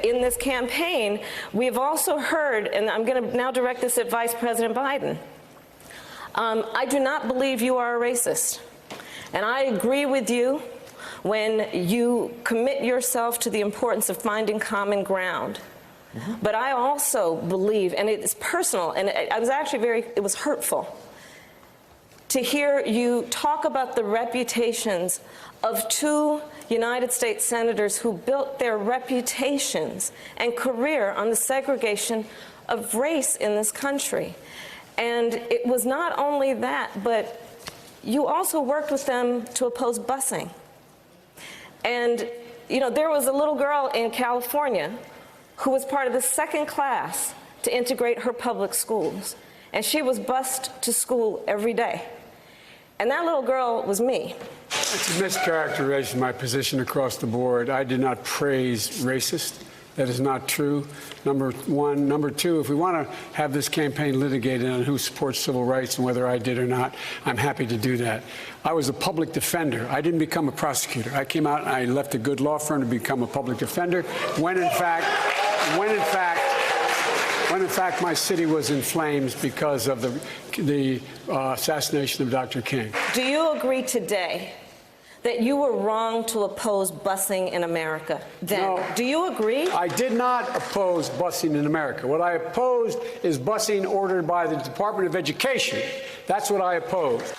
in this campaign, we have also heard, and I'm going to now direct this at Vice President Biden, I do not believe you are a racist. And I agree with you when you commit yourself to the importance of finding common ground. But I also believe, and it's personal, and I was actually it was hurtful to hear you talk about the reputations of two United States senators who built their reputations and career on the segregation of race in this country. And it was not only that, but you also worked with them to oppose busing. And, you know, there was a little girl in California who was part of the second class to integrate her public schools. And she was bused to school every day. And that little girl was me. It's a mischaracterization of my position across the board. I did not praise racist. That is not true, number one. Number two, if we want to have this campaign litigated on who supports civil rights and whether I did or not, I'm happy to do that. I was a public defender. I didn't become a prosecutor. I came out and I left a good law firm to become a public defender when in fact my city was in flames because of the assassination of Dr. King. Do you agree today that you were wrong to oppose busing in America then? No, do you agree? I did not oppose busing in America. What I opposed is busing ordered by the Department of Education. That's what I opposed.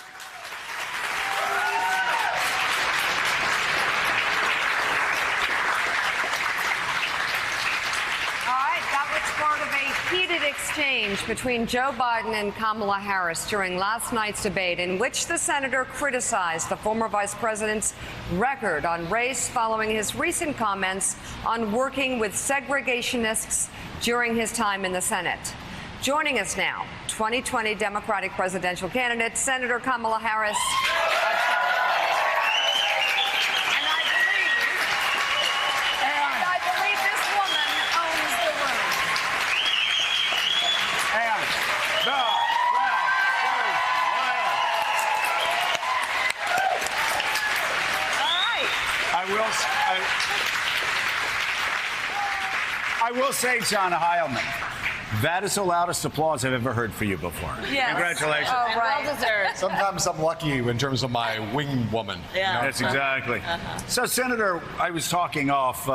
Exchange between Joe Biden and Kamala Harris during last night's debate, in which the senator criticized the former vice president's record on race following his recent comments on working with segregationists during his time in the Senate. Joining us now, 2020 Democratic presidential candidate, Senator Kamala Harris. I will say, John Heilman, that is the loudest applause I've ever heard for you before. Yes. Congratulations. Oh, right. Well deserved. Sometimes I'm lucky in terms of my wing woman. Yeah. You know? That's exactly. So, Senator, I was talking off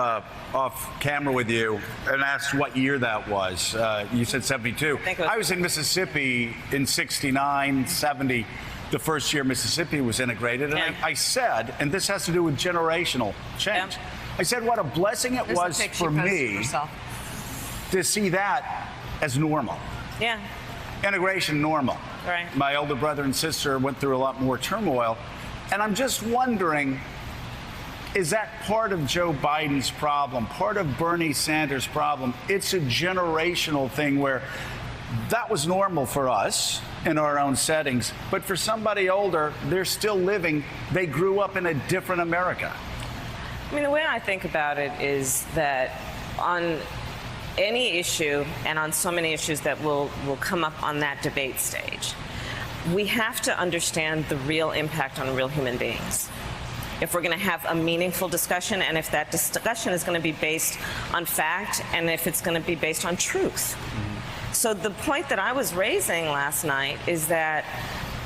camera with you and asked what year that was. You said 72. I was in Mississippi in 69, 70. The first year Mississippi was integrated. And I said, and this has to do with generational change, I said what a blessing it was for me to see that as normal. Yeah. Integration normal. Right. My older brother and sister went through a lot more turmoil. And I'm just wondering, is that part of Joe Biden's problem, part of Bernie Sanders' problem? It's a generational thing where that was normal for us in our own settings. But for somebody older, they're still living, they grew up in a different America. I mean, the way I think about it is that on any issue and on so many issues that will come up on that debate stage, we have to understand the real impact on real human beings. If we're going to have a meaningful discussion, and if that discussion is going to be based on fact, and if it's going to be based on truth. So the point that I was raising last night is that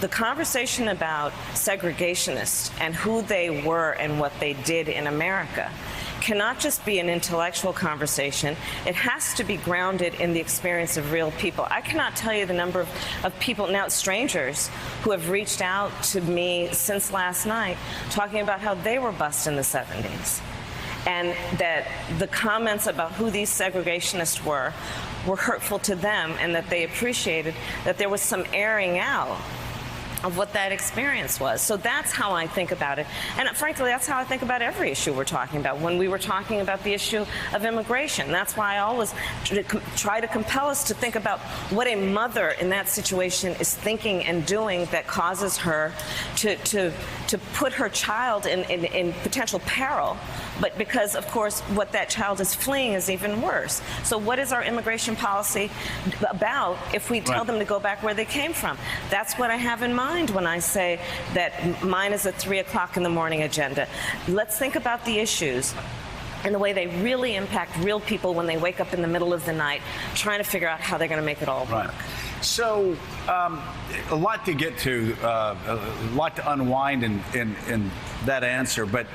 the conversation about segregationists and who they were and what they did in America cannot just be an intellectual conversation. It has to be grounded in the experience of real people. I cannot tell you the number of people, now strangers, who have reached out to me since last night talking about how they were bused in the 70s. And that the comments about who these segregationists were hurtful to them, and that they appreciated that there was some airing out of what that experience was. So that's how I think about it. And frankly, that's how I think about every issue we're talking about. When we were talking about the issue of immigration, that's why I always try to compel us to think about what a mother in that situation is thinking and doing that causes her to put her child in potential peril. But because, of course, what that child is fleeing is even worse. So what is our immigration policy about if we tell them to go back where they came from? That's what I have in mind when I say that mine is a 3 o'clock in the morning agenda. Let's think about the issues and the way they really impact real people when they wake up in the middle of the night trying to figure out how they're going to make it all work. Right. So, a lot to get to, a lot to unwind in that answer, but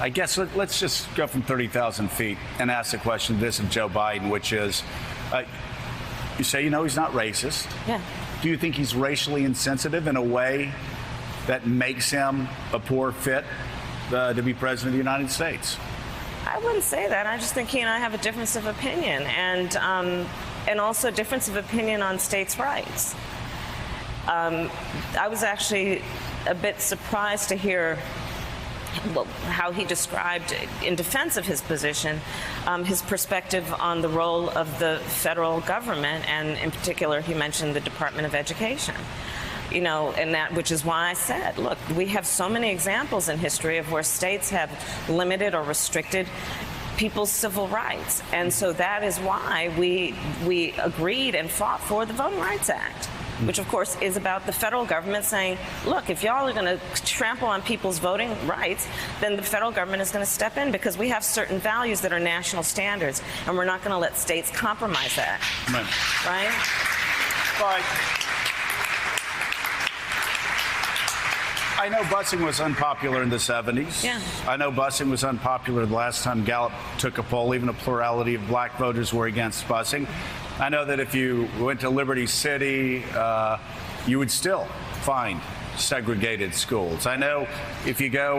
I guess let's just go from 30,000 feet and ask the question this of Joe Biden, which is, you say, he's not racist. Yeah. Do you think he's racially insensitive in a way that makes him a poor fit to be president of the United States? I wouldn't say that. I just think he and I have a difference of opinion, and also a difference of opinion on states' rights. I was actually a bit surprised to hear how he described, in defense of his position, his perspective on the role of the federal government, and in particular, he mentioned the Department of Education. And that, which is why I said, look, we have so many examples in history of where states have limited or restricted people's civil rights. And so that is why we agreed and fought for the Voting Rights Act, which, of course, is about the federal government saying, look, if y'all are going to trample on people's voting rights, then the federal government is going to step in, because we have certain values that are national standards, and we're not going to let states compromise that. Right? But I know busing was unpopular in the 70s. Yeah. I know busing was unpopular the last time Gallup took a poll. Even a plurality of black voters were against busing. I know that if you went to Liberty City, you would still find segregated schools. I know if you go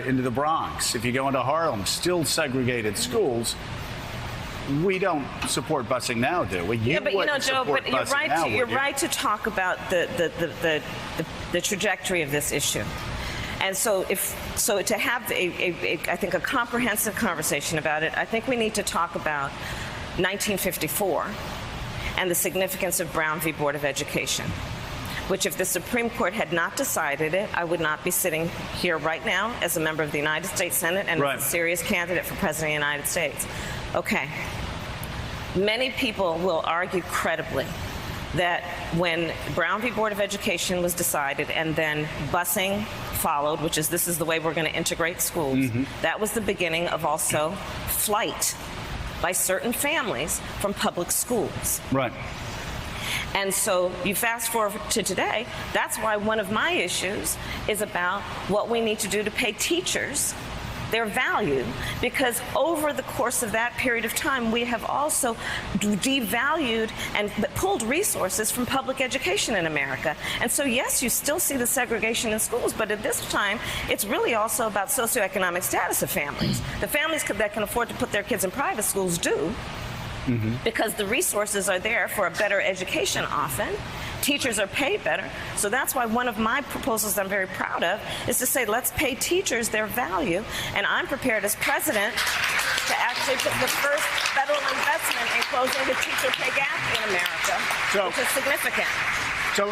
into the Bronx, if you go into Harlem, still segregated schools. We don't support busing now, do we? Yeah, but Joe, but you're right. You're right to talk about the trajectory of this issue, and so to have I think a comprehensive conversation about it, I think we need to talk about 1954 and the significance of Brown v. Board of Education, which, if the Supreme Court had not decided it, I would not be sitting here right now as a member of the United States Senate and as a serious candidate for President of the United States. Okay. Many people will argue credibly that when Brown v. Board of Education was decided and then busing followed, which is this is the way we're going to integrate schools, that was the beginning of also flight by certain families from public schools. Right. And so you fast forward to today, that's why one of my issues is about what we need to do to pay teachers their value, because over the course of that period of time, we have also devalued and pulled resources from public education in America. And so, yes, you still see the segregation in schools, but at this time, it's really also about socioeconomic status of families. The families that can afford to put their kids in private schools do, because the resources are there for a better education often. Teachers are paid better. So that's why one of my proposals I'm very proud of is to say, let's pay teachers their value. And I'm prepared as president to actually put the first federal investment in closing the teacher pay gap in America, which is significant. So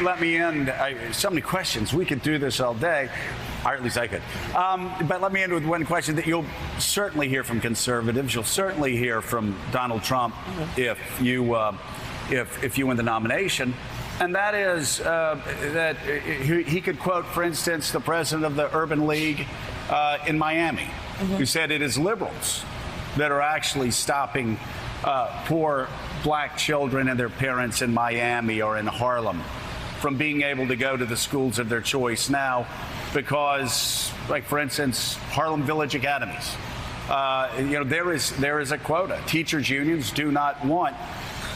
let me end. So many questions. We could do this all day. Or at least I could. But let me end with one question that you'll certainly hear from conservatives. You'll certainly hear from Donald Trump if you win the nomination. And that is that he could quote, for instance, the president of the Urban League in Miami, who said it is liberals that are actually stopping poor black children and their parents in Miami or in Harlem from being able to go to the schools of their choice now because, like, for instance, Harlem Village Academies. There is a quota. Teachers' unions do not want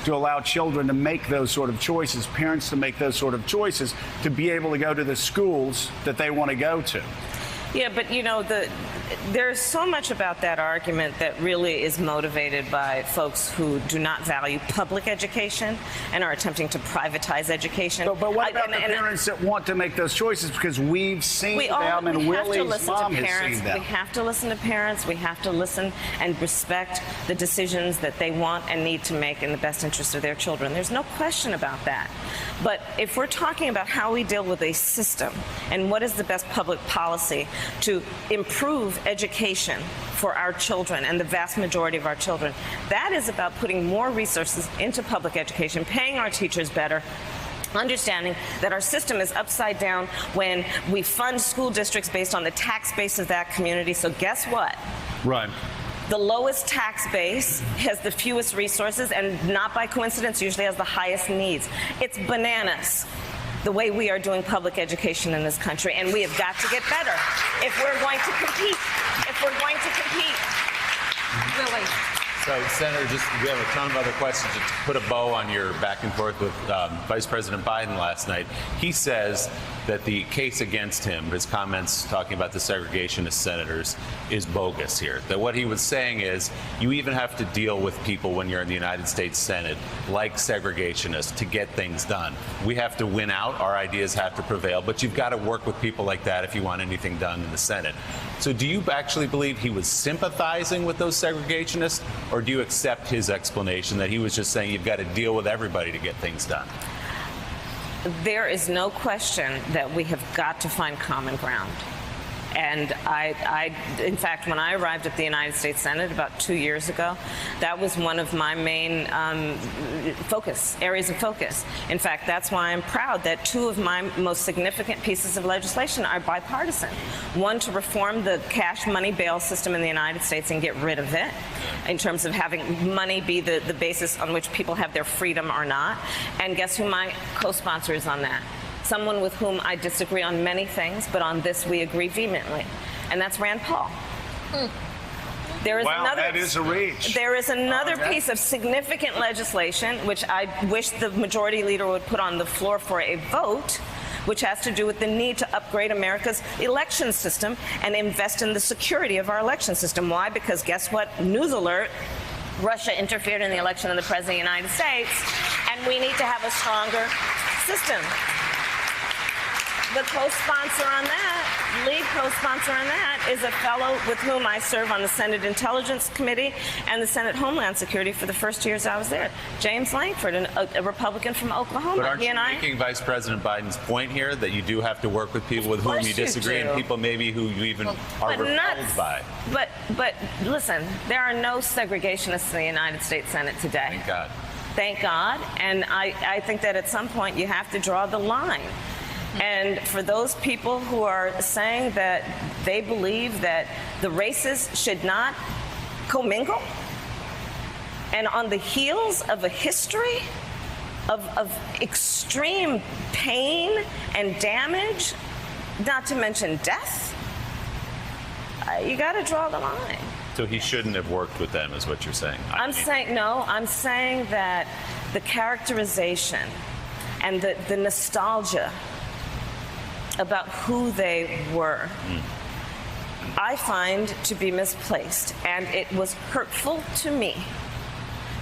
to allow children to make those sort of choices, parents to make those sort of choices, to be able to go to the schools that they want to go to. Yeah, but there's so much about that argument that really is motivated by folks who do not value public education and are attempting to privatize education. But what about the parents that want to make those choices? Because we've seen them, and Willie's mom has seen them. We have to listen to parents. We have to listen and respect the decisions that they want and need to make in the best interest of their children. There's no question about that. But if we're talking about how we deal with a system and what is the best public policy to improve education for our children and the vast majority of our children, that is about putting more resources into public education, paying our teachers better, understanding that our system is upside down when we fund school districts based on the tax base of that community. So guess what? Right. The lowest tax base has the fewest resources, and not by coincidence, usually has the highest needs. It's bananas the way we are doing public education in this country, and we have got to get better if we're going to compete. Really. So, Senator, we have a ton of other questions. To put a bow on your back and forth with Vice President Biden last night, he says that the case against him, his comments talking about the segregationist senators, is bogus here. That what he was saying is you even have to deal with people when you're in the United States Senate, like segregationists, to get things done. We have to win out. Our ideas have to prevail. But you've got to work with people like that if you want anything done in the Senate. So do you actually believe he was sympathizing with those segregationists? Or do you accept his explanation that he was just saying you've got to deal with everybody to get things done? There is no question that we have got to find common ground. And in fact, when I arrived at the United States Senate about 2 years ago, that was one of my main areas of focus. In fact, that's why I'm proud that two of my most significant pieces of legislation are bipartisan. One, to reform the cash money bail system in the United States and get rid of it, in terms of having money be the basis on which people have their freedom or not. And guess who my co-sponsor is on that? Someone with whom I disagree on many things, but on this we agree vehemently, and that's Rand Paul. There is that is a reach. There is another piece of significant legislation which I wish the majority leader would put on the floor for a vote, which has to do with the need to upgrade America's election system and invest in the security of our election system. Why? Because guess what? News alert. Russia interfered in the election of the President of the United States, and we need to have a stronger system. The co-sponsor on that, lead co-sponsor on that, is a fellow with whom I serve on the Senate Intelligence Committee and the Senate Homeland Security for the first 2 years I was there. James Lankford, a Republican from Oklahoma. But aren't you making Vice President Biden's point here that you do have to work with people with whom you disagree and people maybe who you even are repelled by? But listen, there are no segregationists in the United States Senate today. Thank God. Thank God. And I think that at some point you have to draw the line. And for those people who are saying that they believe that the races should not commingle, and on the heels of a history of extreme pain and damage, not to mention death, you got to draw the line. So he shouldn't have worked with them, is what you're saying? I'm saying that the characterization and the nostalgia about who they were, I find to be misplaced. And it was hurtful to me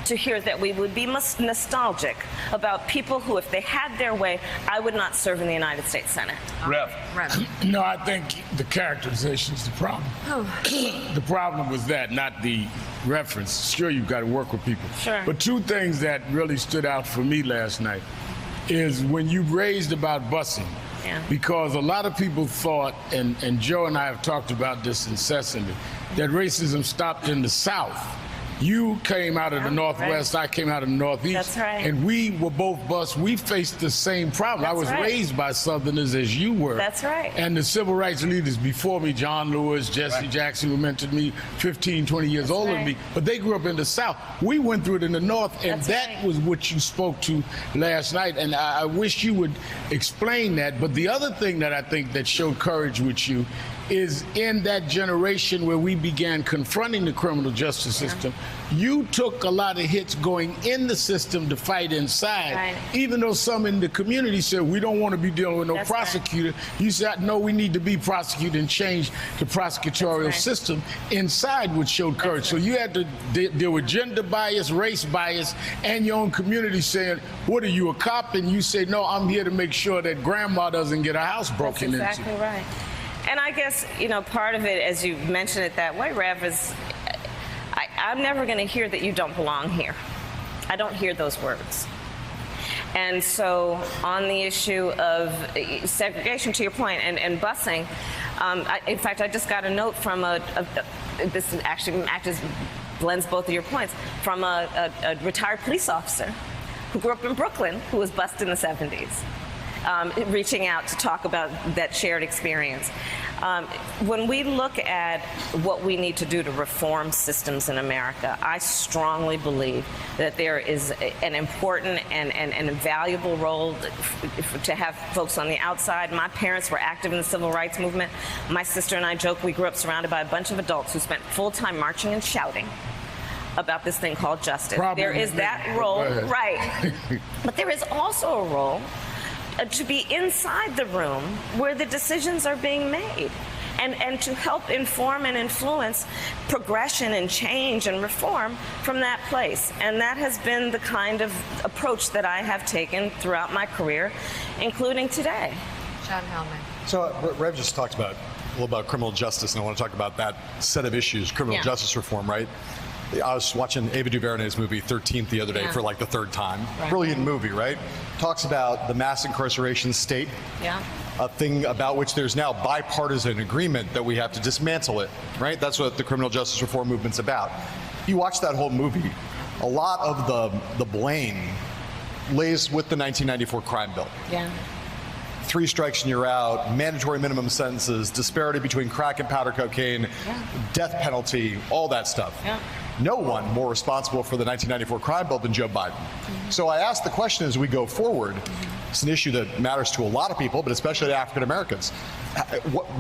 to hear that we would be nostalgic about people who, if they had their way, I would not serve in the United States Senate. Rev. No, I think the characterization is the problem. The problem was that, not the reference. Sure, you've got to work with people. Sure. But two things that really stood out for me last night is when you raised about busing. Yeah. Because a lot of people thought, and Joe and I have talked about this incessantly, that racism stopped in the South. You came out of the Northwest, right. I came out of the Northeast. That's right. And we were both bused. We faced the same problem. That's I was right. raised by Southerners as you were. That's right. And the civil rights leaders before me, John Lewis, Jesse Jackson, who mentored me, 15, 20 years older than me, but they grew up in the South. We went through it in the North, and that was what you spoke to last night. And I wish you would explain that. But the other thing that I think that showed courage with you is in that generation where we began confronting the criminal justice system, you took a lot of hits going in the system to fight inside. Right. Even though some in the community said, we don't want to be dealing with no That's prosecutor. Right. You said, no, we need to be prosecuted and change the prosecutorial system inside, which showed courage. So you had to deal with gender bias, race bias, and your own community saying, what are you, a cop? And you say, no, I'm here to make sure that grandma doesn't get her house broken into. That's exactly right. And I guess, part of it, as you mention it that way, Rev, is I'm never going to hear that you don't belong here. I don't hear those words. And so on the issue of segregation, to your point, and busing, in fact, I just got a note from this actually blends both of your points, from a retired police officer who grew up in Brooklyn, who was bused in the 70s, reaching out to talk about that shared experience. When we look at what we need to do to reform systems in America, I strongly believe that there is an important and a valuable role to have folks on the outside. My parents were active in the civil rights movement. My sister and I joke we grew up surrounded by a bunch of adults who spent full time marching and shouting about this thing called justice. There is that role, right? But there is also a role to be inside the room where the decisions are being made and to help inform and influence progression and change and reform from that place. And that has been the kind of approach that I have taken throughout my career, including today. John Hellman. So Rev just talked about a little about criminal justice, and I want to talk about that set of issues, criminal justice reform, right? I was watching Ava DuVernay's movie 13th the other day for like the third time. Right. Brilliant movie, right? Talks about the mass incarceration state. Yeah. A thing about which there's now bipartisan agreement that we have to dismantle it, right? That's what the criminal justice reform movement's about. You watch that whole movie, a lot of the blame lays with the 1994 crime bill. Yeah. 3 strikes and you're out, mandatory minimum sentences, disparity between crack and powder cocaine, death penalty, all that stuff. Yeah. No one more responsible for the 1994 crime bill than Joe Biden. So I ask the question as we go forward, it's an issue that matters to a lot of people, but especially to African Americans.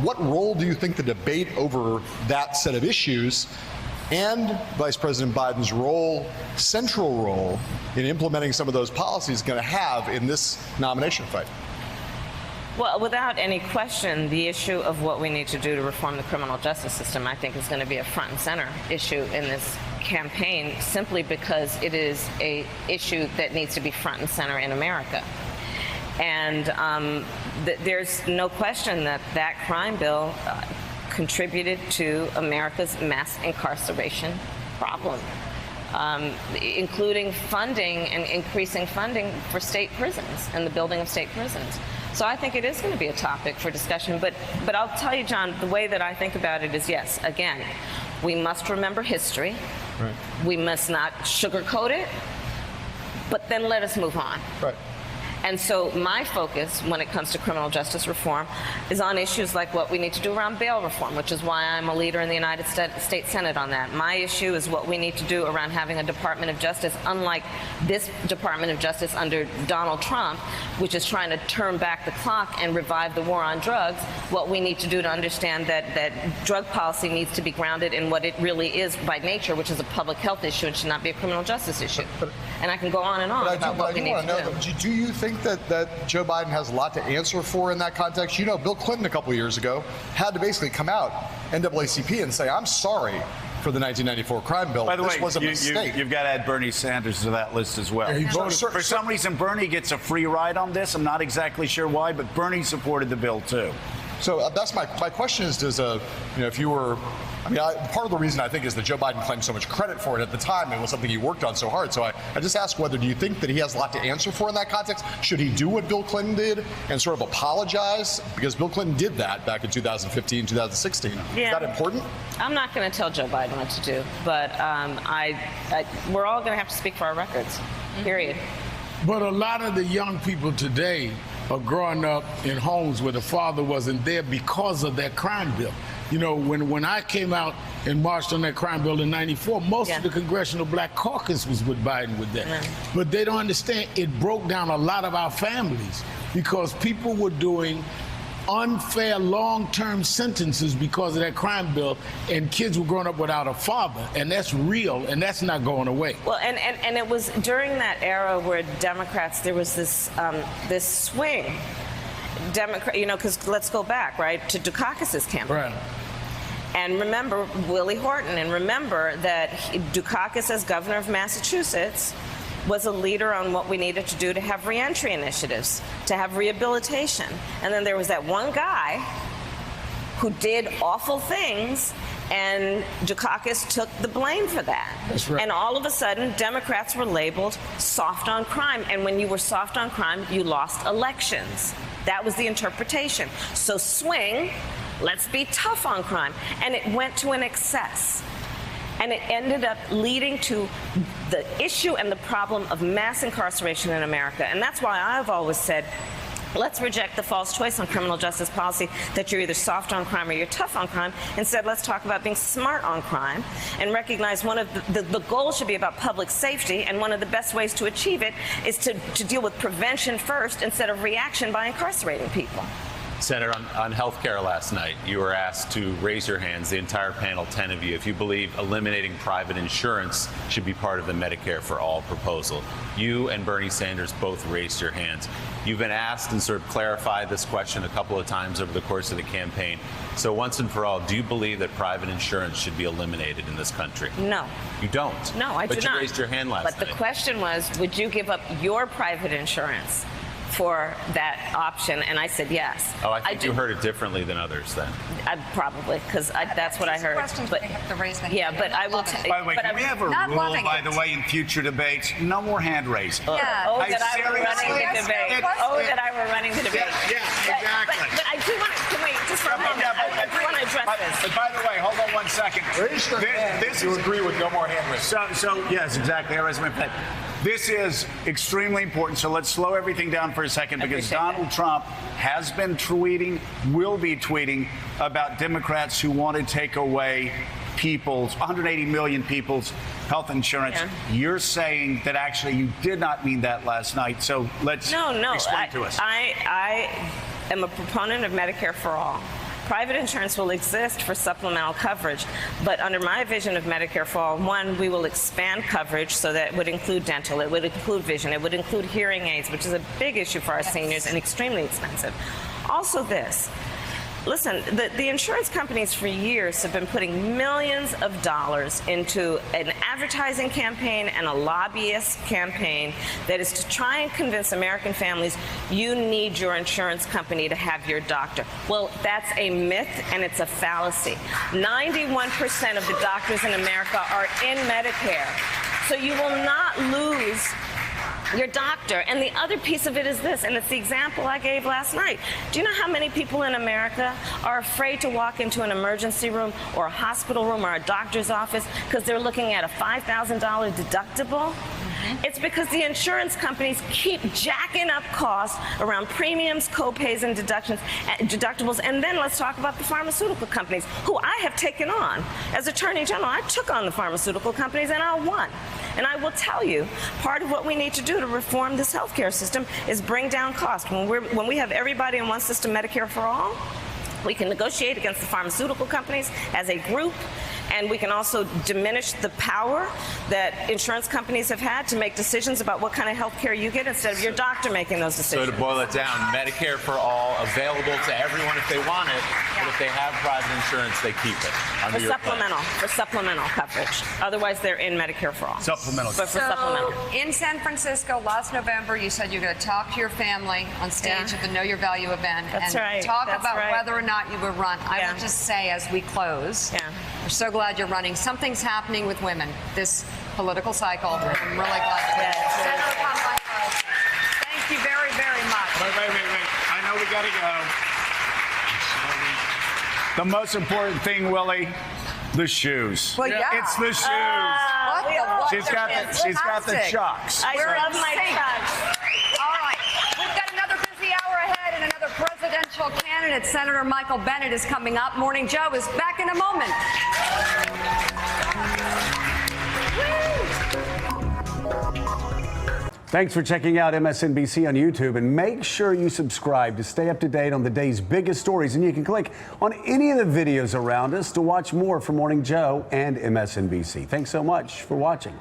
What role do you think the debate over that set of issues and Vice President Biden's role, central role, in implementing some of those policies is going to have in this nomination fight? Well, without any question, the issue of what we need to do to reform the criminal justice system, I think, is going to be a front and center issue in this campaign, simply because it is an issue that needs to be front and center in America. And there's no question that that crime bill contributed to America's mass incarceration problem, including funding and increasing funding for state prisons and the building of state prisons. So I think it is going to be a topic for discussion. But I'll tell you, John, the way that I think about it is, yes, again, we must remember history. Right. We must not sugarcoat it, but then let us move on. Right. And so my focus when it comes to criminal justice reform is on issues like what we need to do around bail reform, which is why I'm a leader in the United States Senate on that. My issue is what we need to do around having a Department of Justice, unlike this Department of Justice under Donald Trump, which is trying to turn back the clock and revive the war on drugs. What we need to do to understand that drug policy needs to be grounded in what it really is by nature, which is a public health issue and should not be a criminal justice issue. And I can go on and on about what we need to do. Do you think that Joe Biden has a lot to answer for in that context? You know, Bill Clinton a couple of years ago had to basically come out, NAACP, and say, I'm sorry for the 1994 crime bill. By the this way, was a mistake. You've got to add Bernie Sanders to that list as well. Yeah, for some reason, Bernie gets a free ride on this. I'm not exactly sure why, but Bernie supported the bill too. So that's my question is, if you were, part of the reason I think is that Joe Biden claimed so much credit for it at the time. It was something he worked on so hard. So I just ask do you think that he has a lot to answer for in that context? Should he do what Bill Clinton did and sort of apologize? Because Bill Clinton did that back in 2015, 2016. Yeah. Is that important? I'm not going to tell Joe Biden what to do, but we're all going to have to speak for our records, period. But a lot of the young people today are growing up in homes where the father wasn't there because of that crime bill. You know, when I came out and marched on that crime bill in '94, most of the Congressional Black Caucus was with Biden with that. Yeah. But they don't understand it broke down a lot of our families because people were doing unfair long-term sentences because of that crime bill, and kids were growing up without a father, and that's real, and that's not going away. Well, and it was during that era where Democrats, there was this this swing, because let's go back, right, to Dukakis's campaign. Right. And remember Willie Horton, and remember that Dukakis, as governor of Massachusetts, was a leader on what we needed to do to have reentry initiatives, to have rehabilitation. And then there was that one guy who did awful things, and Dukakis took the blame for that. That's right. And all of a sudden, Democrats were labeled soft on crime. And when you were soft on crime, you lost elections. That was the interpretation. So swing, let's be tough on crime. And it went to an excess. And it ended up leading to the issue and the problem of mass incarceration in America. And that's why I've always said, let's reject the false choice on criminal justice policy that you're either soft on crime or you're tough on crime. Instead, let's talk about being smart on crime and recognize one of the goals should be about public safety, and one of the best ways to achieve it is to deal with prevention first instead of reaction by incarcerating people. Senator, on health care last night, you were asked to raise your hands, the entire panel, 10 of you, if you believe eliminating private insurance should be part of the Medicare for All proposal. You and Bernie Sanders both raised your hands. You've been asked and sort of clarified this question a couple of times over the course of the campaign. So once and for all, do you believe that private insurance should be eliminated in this country? No. You don't? No, I do not. But you raised your hand last night. But the question was, would you give up your private insurance for that option? And I said yes. Oh, I think you heard it differently than others then. Probably, because that's what I heard. But yeah, but I will. By the way, can we have a rule, by the way, in future debates? No more hand raising. Yeah. Oh, that I were running the debate. Oh, that I were running the debate. Yeah, exactly. But I do want to, can we, just for a moment, I do want to address this. But by the way, hold on 1 second. Raise your hand if you agree with no more hand raising. So yes, exactly. This is extremely important, so let's slow everything down for a second, because Donald Trump has been tweeting, will be tweeting about Democrats who want to take away 180 million people's health insurance. Yeah. You're saying that actually you did not mean that last night, so let's explain to us. I am a proponent of Medicare for All. Private insurance will exist for supplemental coverage, but under my vision of Medicare for All, one, we will expand coverage so that it would include dental, it would include vision, it would include hearing aids, which is a big issue for our seniors and extremely expensive. Also this. Listen, the insurance companies for years have been putting millions of dollars into an advertising campaign and a lobbyist campaign that is to try and convince American families you need your insurance company to have your doctor. Well, that's a myth and it's a fallacy. 91% of the doctors in America are in Medicare. So you will not lose your doctor. And the other piece of it is this, and it's the example I gave last night. Do you know how many people in America are afraid to walk into an emergency room or a hospital room or a doctor's office because they're looking at a $5,000 deductible? It's because the insurance companies keep jacking up costs around premiums, co-pays, and deductibles. And then let's talk about the pharmaceutical companies, who I have taken on. As Attorney General, I took on the pharmaceutical companies and I won. And I will tell you, part of what we need to do to reform this healthcare system is bring down costs. When we have everybody in one system, Medicare for all, we can negotiate against the pharmaceutical companies as a group, and we can also diminish the power that insurance companies have had to make decisions about what kind of health care you get instead of your doctor making those decisions. So to boil it down, Medicare for all, available to everyone if they want it, but if they have private insurance, they keep it. For supplemental coverage. Otherwise, they're in Medicare for all. Supplemental. But for supplemental. In San Francisco last November, you said you're going to talk to your family on stage at the Know Your Value event and talk about whether or not you would run. I will just say, as we close, we're so glad you're running. Something's happening with women this political cycle. I'm really glad to Senator Kamala Harris, thank you very, very much. Wait. I know we got to go. The most important thing, Willie, the shoes. Well, yeah. It's the shoes. She's got the chucks. I love my chucks. All right. We've got another busy hour ahead and another presidential candidate. Senator Michael Bennet is coming up. Morning Joe is back in a moment. Thanks for checking out MSNBC on YouTube, and make sure you subscribe to stay up to date on the day's biggest stories. And you can click on any of the videos around us to watch more from Morning Joe and MSNBC. Thanks so much for watching.